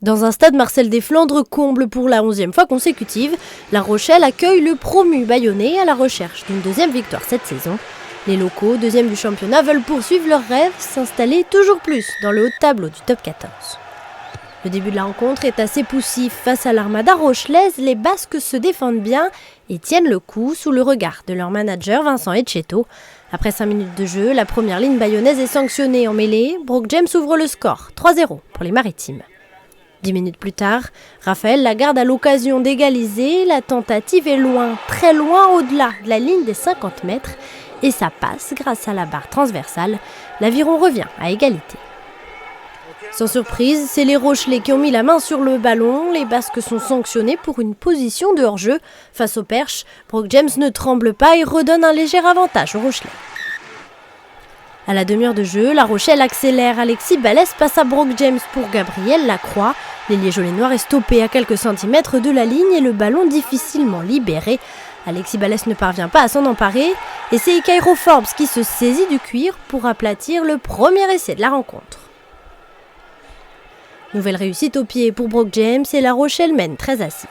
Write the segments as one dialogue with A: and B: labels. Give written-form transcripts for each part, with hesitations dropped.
A: Dans un stade Marcel Desflandres comble pour la 11e fois consécutive, La Rochelle accueille le promu Bayonnais à la recherche d'une deuxième victoire cette saison. Les locaux, deuxièmes du championnat, veulent poursuivre leur rêve, s'installer toujours plus dans le haut de tableau du top 14. Le début de la rencontre est assez poussif. Face à l'Armada rochelaise, les Basques se défendent bien et tiennent le coup sous le regard de leur manager Vincent Etcheto. Après 5 minutes de jeu, la première ligne bayonnaise est sanctionnée en mêlée. Brooke James ouvre le score, 3-0 pour les Maritimes. 10 minutes plus tard, Raphaël Lagarde a l'occasion d'égaliser. La tentative est loin, très loin au-delà de la ligne des 50 mètres. Et ça passe grâce à la barre transversale. L'Aviron revient à égalité. Sans surprise, c'est les Rochelais qui ont mis la main sur le ballon. Les Basques sont sanctionnés pour une position de hors-jeu. Face au Perche, Brooke James ne tremble pas et redonne un léger avantage aux Rochelais. À la demi-heure de jeu, La Rochelle accélère. Alexis Balès passe à Brooke James pour Gabriel Lacroix. L'ailier jaune-et-noir est stoppé à quelques centimètres de la ligne et le ballon difficilement libéré. Alexis Balès ne parvient pas à s'en emparer et c'est Ikairo Forbes qui se saisit du cuir pour aplatir le premier essai de la rencontre. Nouvelle réussite au pied pour Brooke James et La Rochelle mène 13-6.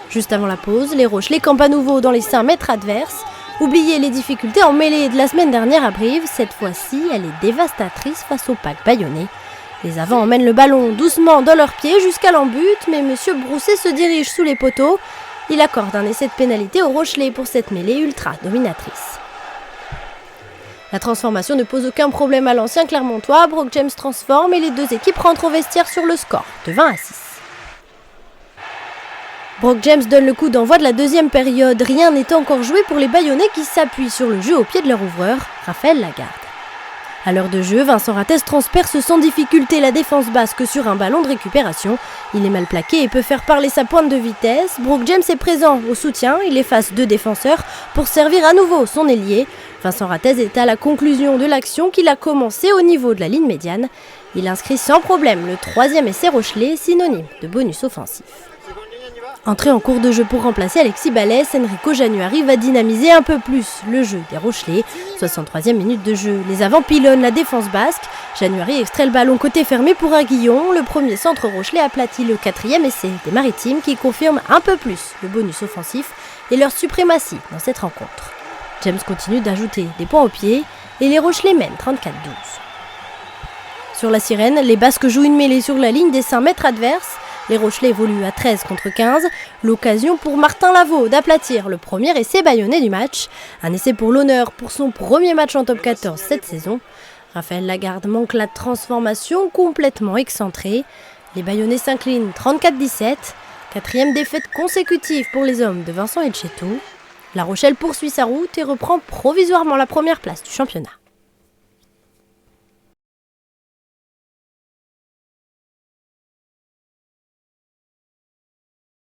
A: Juste avant la pause, les Rochelais campent à nouveau dans les 5 mètres adverses. Oubliez les difficultés en mêlée de la semaine dernière à Brive, cette fois-ci elle est dévastatrice face au pack bayonnais. Les avants emmènent le ballon doucement dans leurs pieds jusqu'à l'en-but, mais M. Brousset se dirige sous les poteaux. Il accorde un essai de pénalité aux Rochelais pour cette mêlée ultra dominatrice. La transformation ne pose aucun problème à l'ancien Clermontois. Brooke James transforme et les deux équipes rentrent au vestiaire sur le score de 20-6. Brooke James donne le coup d'envoi de la deuxième période. Rien n'est encore joué pour les Bayonnais qui s'appuient sur le jeu au pied de leur ouvreur, Raphaël Lagarde. À l'heure de jeu, Vincent Rattès transperce sans difficulté la défense basque sur un ballon de récupération. Il est mal plaqué et peut faire parler sa pointe de vitesse. Brooke James est présent au soutien, il efface 2 défenseurs pour servir à nouveau son ailier. Vincent Rattès est à la conclusion de l'action qu'il a commencé au niveau de la ligne médiane. Il inscrit sans problème le 3e essai rochelais, synonyme de bonus offensif. Entré en cours de jeu pour remplacer Alexis Balès, Enrico Januari va dynamiser un peu plus le jeu des Rochelais. 63e minute de jeu, les avants pilonnent la défense basque. Januari extrait le ballon côté fermé pour Aguillon. Le premier centre Rochelais aplatit le 4e essai des Maritimes qui confirme un peu plus le bonus offensif et leur suprématie dans cette rencontre. James continue d'ajouter des points au pied et les Rochelais mènent 34-12. Sur la sirène, les Basques jouent une mêlée sur la ligne des 5 mètres adverses. Les Rochelais évoluent à 13 contre 15. L'occasion pour Martin Lavaux d'aplatir le premier essai bayonnais du match. Un essai pour l'honneur pour son premier match en top 14 cette saison. Raphaël Lagarde manque la transformation complètement excentrée. Les Bayonnais s'inclinent 34-17. 4e défaite consécutive pour les hommes de Vincent Etcheto. La Rochelle poursuit sa route et reprend provisoirement la première place du championnat.